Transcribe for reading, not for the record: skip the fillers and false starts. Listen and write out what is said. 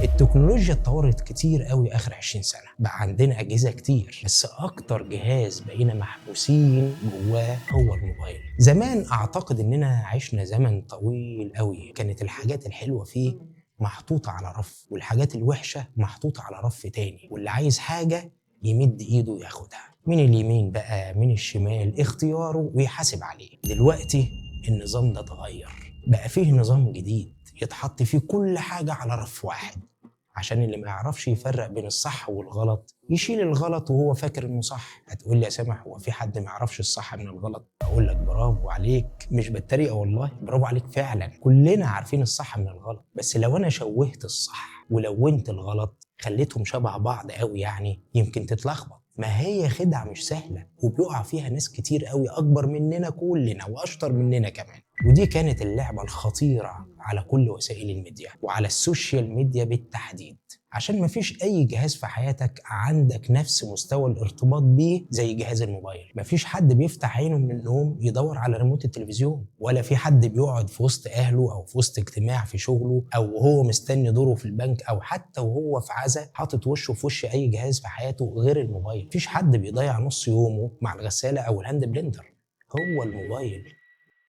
التكنولوجيا اتطورت كتير قوي اخر 20 سنه، بقى عندنا اجهزه كتير، بس اكتر جهاز بقينا محبوسين جواه هو الموبايل. زمان اعتقد اننا عشنا زمن طويل قوي، كانت الحاجات الحلوه فيه محطوطه على رف والحاجات الوحشه محطوطه على رف تاني، واللي عايز حاجه يمد ايده ياخدها من اليمين بقى من الشمال، اختياره ويحاسب عليه. دلوقتي النظام ده اتغير، بقى فيه نظام جديد يتحط فيه كل حاجة على رف واحد، عشان اللي ما يعرفش يفرق بين الصح والغلط يشيل الغلط وهو فاكر انه صح. هتقول لي يا سامح هو في حد ما يعرفش الصح من الغلط؟ اقول لك برافو عليك، مش بتريق والله، برافو عليك فعلا، كلنا عارفين الصح من الغلط. بس لو انا شوهت الصح ولونت الغلط خليتهم شبه بعض قوي، يعني يمكن تتلخبط. ما هي خدعة مش سهلة وبيقع فيها ناس كتير قوي أكبر مننا كلنا وأشطر مننا كمان. ودي كانت اللعبة الخطيرة على كل وسائل الميديا وعلى السوشيال ميديا بالتحديد، عشان مفيش أي جهاز في حياتك عندك نفس مستوى الارتباط بيه زي جهاز الموبايل. مفيش حد بيفتح عينه من النوم يدور على ريموت التلفزيون، ولا في حد بيقعد في وسط أهله أو في وسط اجتماع في شغله أو وهو مستني دوره في البنك أو حتى وهو في عزا حاطط وشه في وش أي جهاز في حياته غير الموبايل. مفيش حد بيضيع نص يومه مع الغسالة أو الهاند بلندر، هو الموبايل.